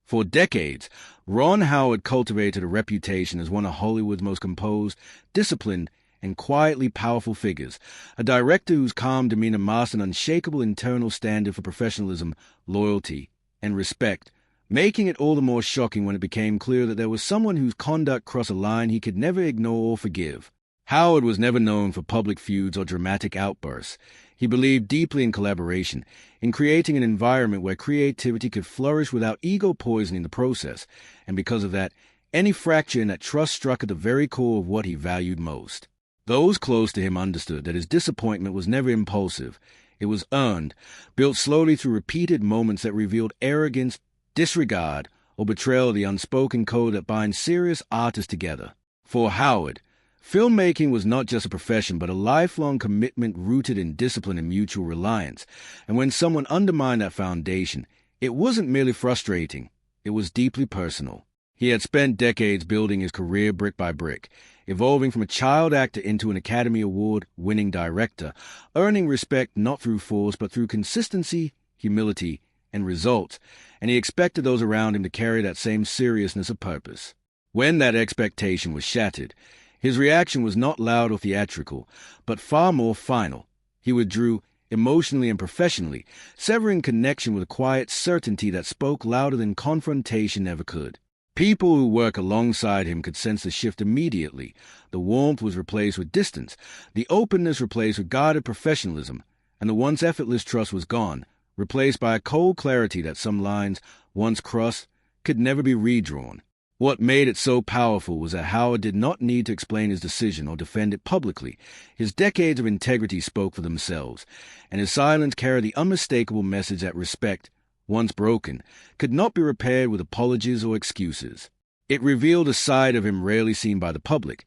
For decades, Ron Howard cultivated a reputation as one of Hollywood's most composed, disciplined, and quietly powerful figures, a director whose calm demeanor masked an unshakable internal standard for professionalism, loyalty, and respect, making it all the more shocking when it became clear that there was someone whose conduct crossed a line he could never ignore or forgive. Howard was never known for public feuds or dramatic outbursts. He believed deeply in collaboration, in creating an environment where creativity could flourish without ego poisoning the process, and because of that, any fracture in that trust struck at the very core of what he valued most. Those close to him understood that his disappointment was never impulsive. It was earned, built slowly through repeated moments that revealed arrogance, disregard, or betrayal of the unspoken code that binds serious artists together. For Howard, filmmaking was not just a profession, but a lifelong commitment rooted in discipline and mutual reliance. And when someone undermined that foundation, it wasn't merely frustrating, it was deeply personal. He had spent decades building his career brick by brick, evolving from a child actor into an Academy Award-winning director, earning respect not through force but through consistency, humility, and results, and he expected those around him to carry that same seriousness of purpose. When that expectation was shattered, his reaction was not loud or theatrical, but far more final. He withdrew emotionally and professionally, severing connection with a quiet certainty that spoke louder than confrontation ever could. People who work alongside him could sense the shift immediately. The warmth was replaced with distance, the openness replaced with guarded professionalism, and the once effortless trust was gone, replaced by a cold clarity that some lines, once crossed, could never be redrawn. What made it so powerful was that Howard did not need to explain his decision or defend it publicly. His decades of integrity spoke for themselves, and his silence carried the unmistakable message that respect, once broken, could not be repaired with apologies or excuses. It revealed a side of him rarely seen by the public,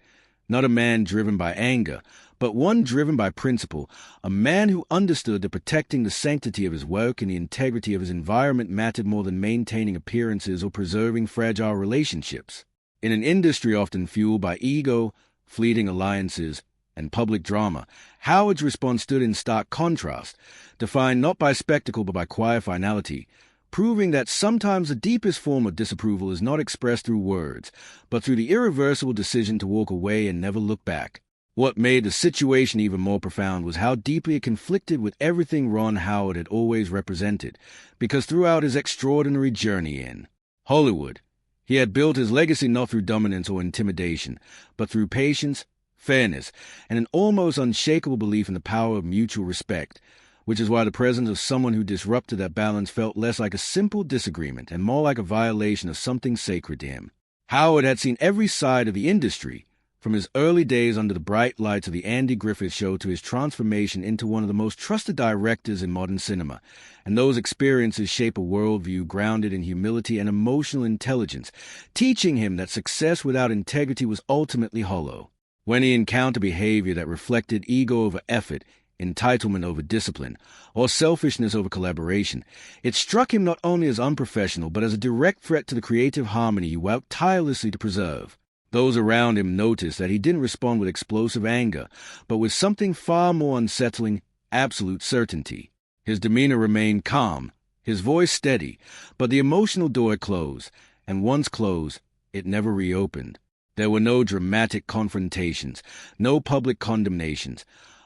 not a man driven by anger, but one driven by principle, a man who understood that protecting the sanctity of his work and the integrity of his environment mattered more than maintaining appearances or preserving fragile relationships. In an industry often fueled by ego, fleeting alliances, and public drama, Howard's response stood in stark contrast, defined not by spectacle but by quiet finality, proving that sometimes the deepest form of disapproval is not expressed through words, but through the irreversible decision to walk away and never look back. What made the situation even more profound was how deeply it conflicted with everything Ron Howard had always represented, because throughout his extraordinary journey in Hollywood, he had built his legacy not through dominance or intimidation, but through patience, fairness, and an almost unshakable belief in the power of mutual respect, which is why the presence of someone who disrupted that balance felt less like a simple disagreement and more like a violation of something sacred to him. Howard had seen every side of the industry, from his early days under the bright lights of the Andy Griffith Show to his transformation into one of the most trusted directors in modern cinema, and those experiences shape a worldview grounded in humility and emotional intelligence, teaching him that success without integrity was ultimately hollow. When he encountered behavior that reflected ego over effort, entitlement over discipline, or selfishness over collaboration, it struck him not only as unprofessional but as a direct threat to the creative harmony he worked tirelessly to preserve. Those around him noticed that he didn't respond with explosive anger, but with something far more unsettling, absolute certainty. His demeanor remained calm, his voice steady, but the emotional door had closed, and once closed, it never reopened. There were no dramatic confrontations, no public condemnations,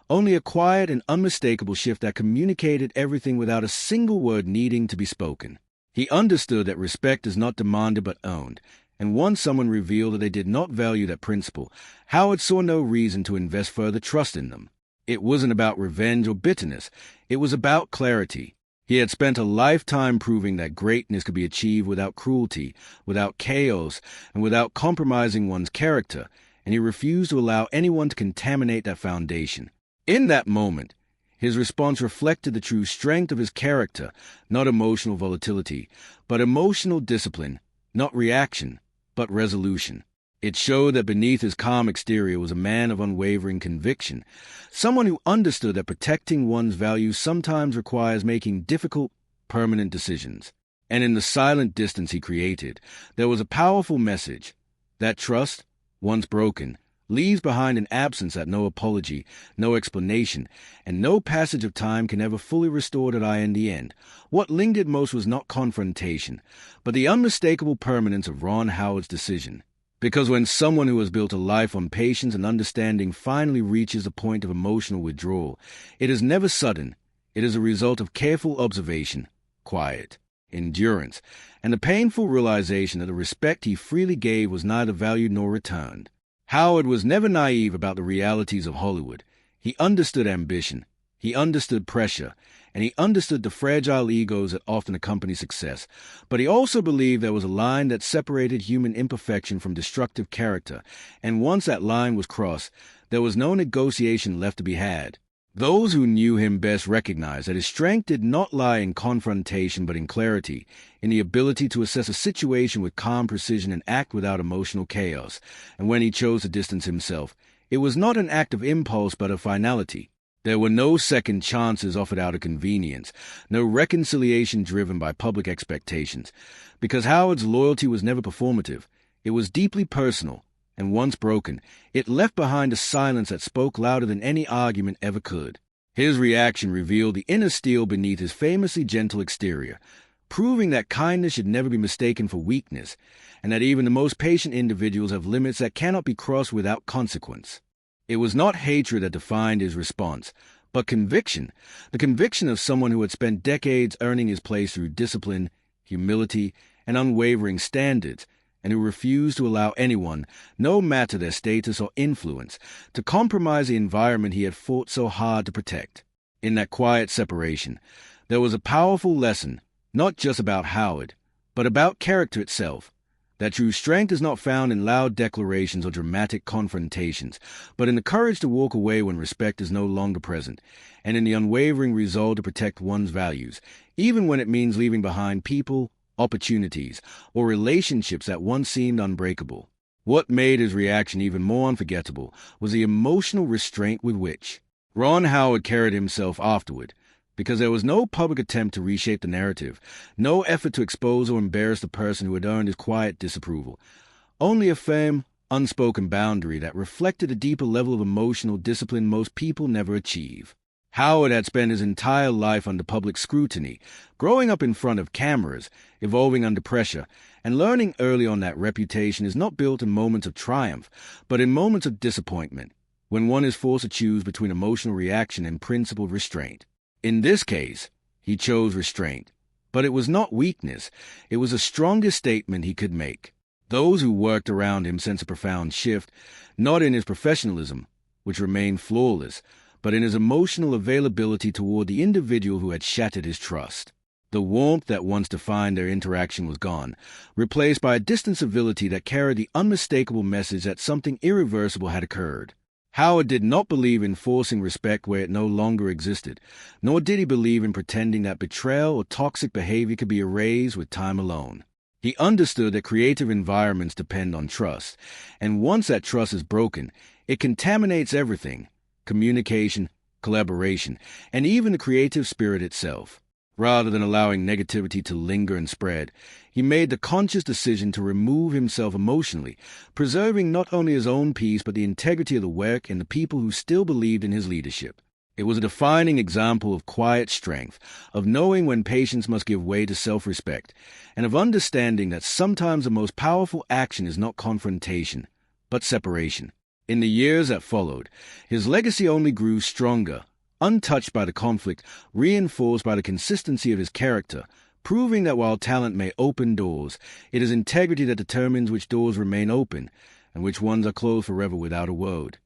only a quiet and unmistakable shift that communicated everything without a single word needing to be spoken. He understood that respect is not demanded but owned, and once someone revealed that they did not value that principle, Howard saw no reason to invest further trust in them. It wasn't about revenge or bitterness. It was about clarity. He had spent a lifetime proving that greatness could be achieved without cruelty, without chaos, and without compromising one's character, and he refused to allow anyone to contaminate that foundation. In that moment, his response reflected the true strength of his character, not emotional volatility, but emotional discipline, not reaction, but resolution. It showed that beneath his calm exterior was a man of unwavering conviction, someone who understood that protecting one's values sometimes requires making difficult, permanent decisions. And in the silent distance he created, there was a powerful message. That trust, once broken, leaves behind an absence that no apology, no explanation, and no passage of time can ever fully restore that eye in the end. What lingered most was not confrontation, but the unmistakable permanence of Ron Howard's decision. Because when someone who has built a life on patience and understanding finally reaches a point of emotional withdrawal, it is never sudden. It is a result of careful observation, quiet, endurance, and the painful realization that the respect he freely gave was neither valued nor returned. Howard was never naive about the realities of Hollywood. He understood ambition, he understood pressure, and he understood the fragile egos that often accompany success. But he also believed there was a line that separated human imperfection from destructive character, and once that line was crossed, there was no negotiation left to be had. Those who knew him best recognized that his strength did not lie in confrontation but in clarity, in the ability to assess a situation with calm precision and act without emotional chaos. And when he chose to distance himself, it was not an act of impulse but of finality. There were no second chances offered out of convenience, no reconciliation driven by public expectations, because Howard's loyalty was never performative. It was deeply personal. And once broken, it left behind a silence that spoke louder than any argument ever could. His reaction revealed the inner steel beneath his famously gentle exterior, proving that kindness should never be mistaken for weakness, and that even the most patient individuals have limits that cannot be crossed without consequence. It was not hatred that defined his response, but conviction, the conviction of someone who had spent decades earning his place through discipline, humility, and unwavering standards, and who refused to allow anyone, no matter their status or influence, to compromise the environment he had fought so hard to protect. In that quiet separation, there was a powerful lesson, not just about Howard, but about character itself. That true strength is not found in loud declarations or dramatic confrontations, but in the courage to walk away when respect is no longer present, and in the unwavering resolve to protect one's values, even when it means leaving behind people, opportunities, or relationships that once seemed unbreakable. What made his reaction even more unforgettable was the emotional restraint with which Ron Howard carried himself afterward, because there was no public attempt to reshape the narrative, no effort to expose or embarrass the person who had earned his quiet disapproval, only a firm, unspoken boundary that reflected a deeper level of emotional discipline most people never achieve. Howard had spent his entire life under public scrutiny, growing up in front of cameras, evolving under pressure, and learning early on that reputation is not built in moments of triumph, but in moments of disappointment, when one is forced to choose between emotional reaction and principled restraint. In this case, he chose restraint, but it was not weakness. It was the strongest statement he could make. Those who worked around him sensed a profound shift, not in his professionalism, which remained flawless, but in his emotional availability toward the individual who had shattered his trust. The warmth that once defined their interaction was gone, replaced by a distant civility that carried the unmistakable message that something irreversible had occurred. Howard did not believe in forcing respect where it no longer existed, nor did he believe in pretending that betrayal or toxic behavior could be erased with time alone. He understood that creative environments depend on trust, and once that trust is broken, it contaminates everything: communication, collaboration, and even the creative spirit itself. Rather than allowing negativity to linger and spread, he made the conscious decision to remove himself emotionally, preserving not only his own peace but the integrity of the work and the people who still believed in his leadership. It was a defining example of quiet strength, of knowing when patience must give way to self-respect, and of understanding that sometimes the most powerful action is not confrontation, but separation. In the years that followed, his legacy only grew stronger, untouched by the conflict, reinforced by the consistency of his character, proving that while talent may open doors, it is integrity that determines which doors remain open and which ones are closed forever without a word.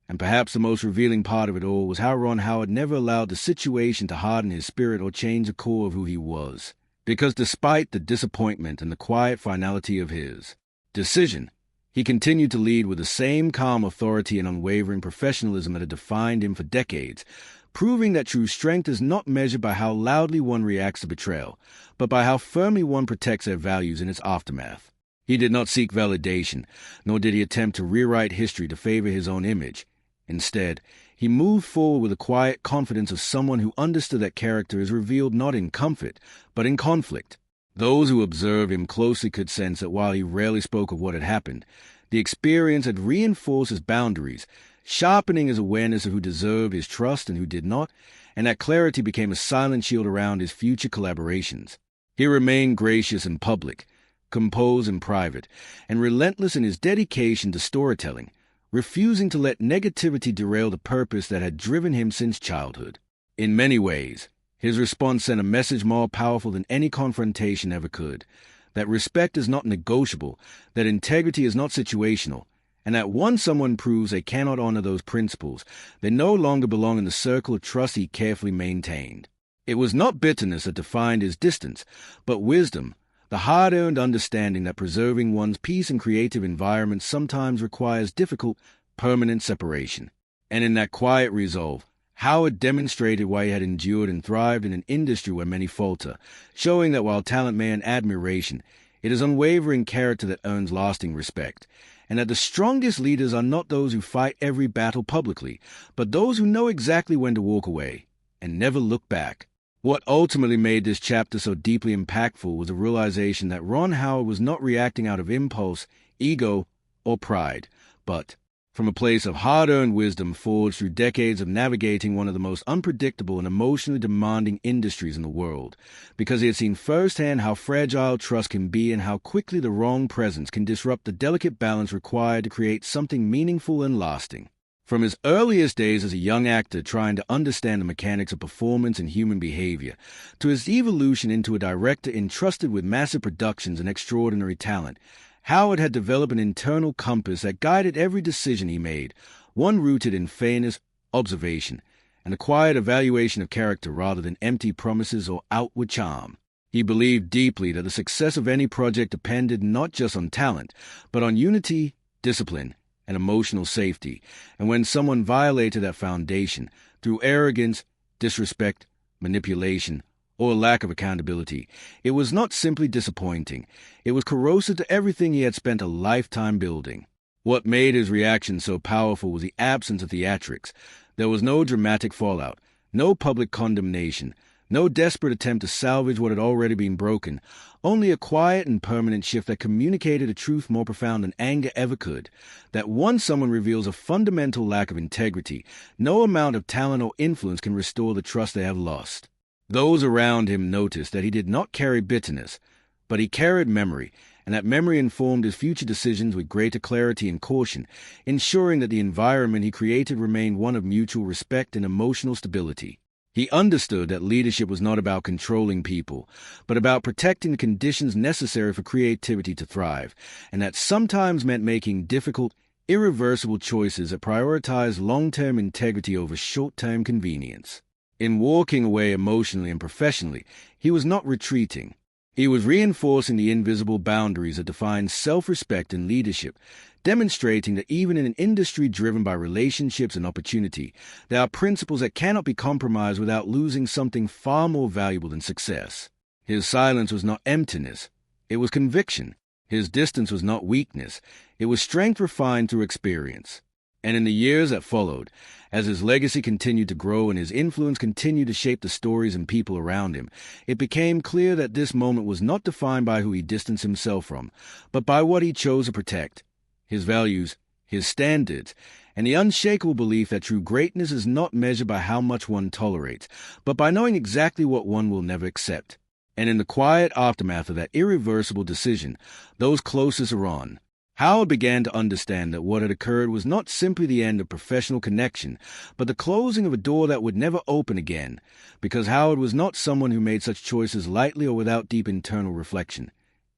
And perhaps the most revealing part of it all was how Ron Howard never allowed the situation to harden his spirit or change the core of who he was. Because despite the disappointment and the quiet finality of his decision, he continued to lead with the same calm authority and unwavering professionalism that had defined him for decades, proving that true strength is not measured by how loudly one reacts to betrayal, but by how firmly one protects their values in its aftermath. He did not seek validation, nor did he attempt to rewrite history to favor his own image. Instead, he moved forward with the quiet confidence of someone who understood that character is revealed not in comfort, but in conflict. Those who observed him closely could sense that while he rarely spoke of what had happened, the experience had reinforced his boundaries, sharpening his awareness of who deserved his trust and who did not, and that clarity became a silent shield around his future collaborations. He remained gracious in public, composed in private, and relentless in his dedication to storytelling, refusing to let negativity derail the purpose that had driven him since childhood. In many ways, his response sent a message more powerful than any confrontation ever could, that respect is not negotiable, that integrity is not situational, and that once someone proves they cannot honor those principles, they no longer belong in the circle of trust he carefully maintained. It was not bitterness that defined his distance, but wisdom, the hard-earned understanding that preserving one's peace in creative environments sometimes requires difficult, permanent separation. And in that quiet resolve, Howard demonstrated why he had endured and thrived in an industry where many falter, showing that while talent may earn admiration, it is unwavering character that earns lasting respect, and that the strongest leaders are not those who fight every battle publicly, but those who know exactly when to walk away and never look back. What ultimately made this chapter so deeply impactful was the realization that Ron Howard was not reacting out of impulse, ego, or pride, but from a place of hard-earned wisdom forged through decades of navigating one of the most unpredictable and emotionally demanding industries in the world, because he had seen firsthand how fragile trust can be and how quickly the wrong presence can disrupt the delicate balance required to create something meaningful and lasting. From his earliest days as a young actor trying to understand the mechanics of performance and human behavior, to his evolution into a director entrusted with massive productions and extraordinary talent, Howard had developed an internal compass that guided every decision he made, one rooted in fairness, observation, and a quiet evaluation of character rather than empty promises or outward charm. He believed deeply that the success of any project depended not just on talent, but on unity, discipline, and emotional safety, and when someone violated that foundation through arrogance, disrespect, manipulation, or lack of accountability, it was not simply disappointing, it was corrosive to everything he had spent a lifetime building. What made his reaction so powerful was the absence of theatrics. There was no dramatic fallout, no public condemnation, no desperate attempt to salvage what had already been broken, only a quiet and permanent shift that communicated a truth more profound than anger ever could, that once someone reveals a fundamental lack of integrity, no amount of talent or influence can restore the trust they have lost. Those around him noticed that he did not carry bitterness, but he carried memory, and that memory informed his future decisions with greater clarity and caution, ensuring that the environment he created remained one of mutual respect and emotional stability. He understood that leadership was not about controlling people, but about protecting the conditions necessary for creativity to thrive, and that sometimes meant making difficult, irreversible choices that prioritized long-term integrity over short-term convenience. In walking away emotionally and professionally, he was not retreating. He was reinforcing the invisible boundaries that define self-respect and leadership, demonstrating that even in an industry driven by relationships and opportunity, there are principles that cannot be compromised without losing something far more valuable than success. His silence was not emptiness, it was conviction. His distance was not weakness, it was strength refined through experience. And in the years that followed, as his legacy continued to grow and his influence continued to shape the stories and people around him, it became clear that this moment was not defined by who he distanced himself from, but by what he chose to protect. His values, his standards, and the unshakable belief that true greatness is not measured by how much one tolerates, but by knowing exactly what one will never accept. And in the quiet aftermath of that irreversible decision, those closest are on. Howard began to understand that what had occurred was not simply the end of professional connection, but the closing of a door that would never open again, because Howard was not someone who made such choices lightly or without deep internal reflection.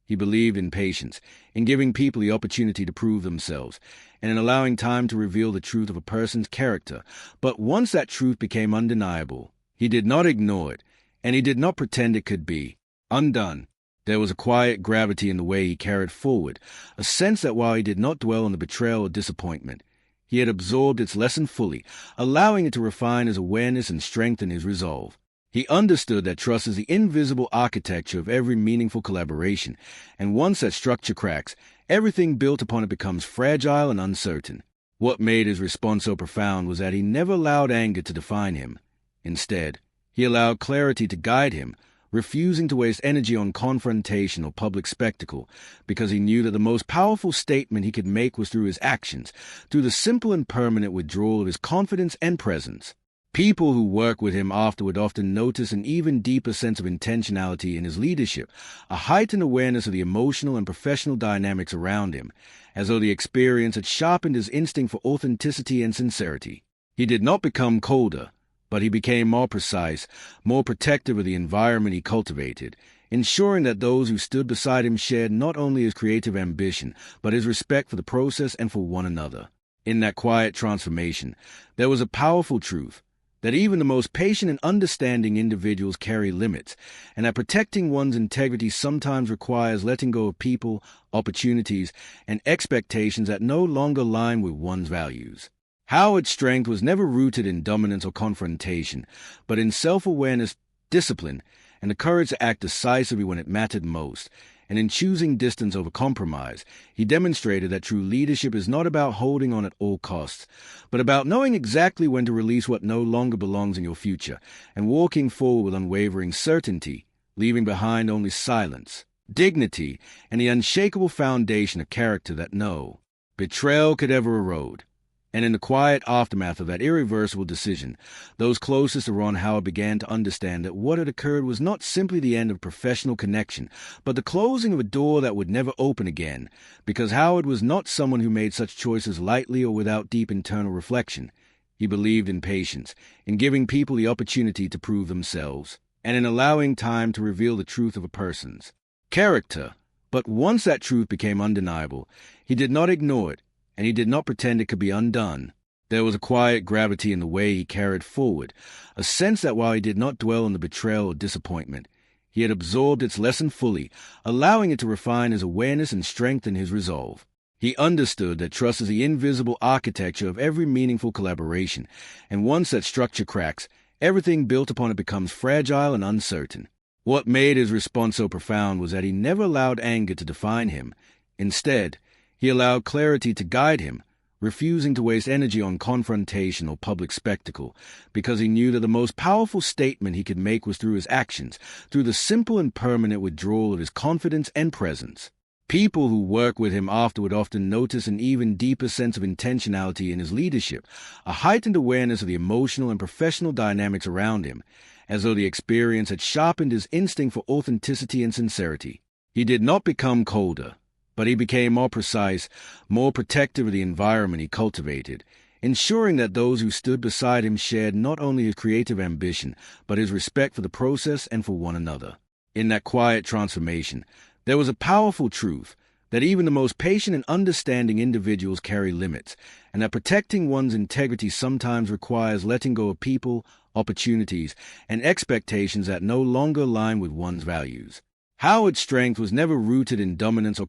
He believed in patience, in giving people the opportunity to prove themselves, and in allowing time to reveal the truth of a person's character. But once that truth became undeniable, he did not ignore it, and he did not pretend it could be undone. There was a quiet gravity in the way he carried forward, a sense that while he did not dwell on the betrayal or disappointment, he had absorbed its lesson fully, allowing it to refine his awareness and strengthen his resolve. He understood that trust is the invisible architecture of every meaningful collaboration, and once that structure cracks, everything built upon it becomes fragile and uncertain. What made his response so profound was that he never allowed anger to define him. Instead, he allowed clarity to guide him, refusing to waste energy on confrontation or public spectacle, because he knew that the most powerful statement he could make was through his actions, through the simple and permanent withdrawal of his confidence and presence. People who work with him afterward often notice an even deeper sense of intentionality in his leadership, a heightened awareness of the emotional and professional dynamics around him, as though the experience had sharpened his instinct for authenticity and sincerity. He did not become colder, but he became more precise, more protective of the environment he cultivated, ensuring that those who stood beside him shared not only his creative ambition, but his respect for the process and for one another. In that quiet transformation, there was a powerful truth, that even the most patient and understanding individuals carry limits, and that protecting one's integrity sometimes requires letting go of people, opportunities, and expectations that no longer align with one's values. Howard's strength was never rooted in dominance or confrontation, but in self-awareness, discipline, and the courage to act decisively when it mattered most. And in choosing distance over compromise, he demonstrated that true leadership is not about holding on at all costs, but about knowing exactly when to release what no longer belongs in your future, and walking forward with unwavering certainty, leaving behind only silence, dignity, and the unshakable foundation of character that no betrayal could ever erode. And in the quiet aftermath of that irreversible decision, those closest to Ron Howard began to understand that what had occurred was not simply the end of professional connection, but the closing of a door that would never open again, because Howard was not someone who made such choices lightly or without deep internal reflection. He believed in patience, in giving people the opportunity to prove themselves, and in allowing time to reveal the truth of a person's character. But once that truth became undeniable, he did not ignore it, and he did not pretend it could be undone. There was a quiet gravity in the way he carried forward, a sense that while he did not dwell on the betrayal or disappointment, he had absorbed its lesson fully, allowing it to refine his awareness and strengthen his resolve. He understood that trust is the invisible architecture of every meaningful collaboration, and once that structure cracks, everything built upon it becomes fragile and uncertain. What made his response so profound was that he never allowed anger to define him. Instead, he allowed clarity to guide him, refusing to waste energy on confrontation or public spectacle, because he knew that the most powerful statement he could make was through his actions, through the simple and permanent withdrawal of his confidence and presence. People who work with him afterward often notice an even deeper sense of intentionality in his leadership, a heightened awareness of the emotional and professional dynamics around him, as though the experience had sharpened his instinct for authenticity and sincerity. He did not become colder, but he became more precise, more protective of the environment he cultivated, ensuring that those who stood beside him shared not only his creative ambition, but his respect for the process and for one another. In that quiet transformation, there was a powerful truth, that even the most patient and understanding individuals carry limits, and that protecting one's integrity sometimes requires letting go of people, opportunities, and expectations that no longer align with one's values. Howard's strength was never rooted in dominance or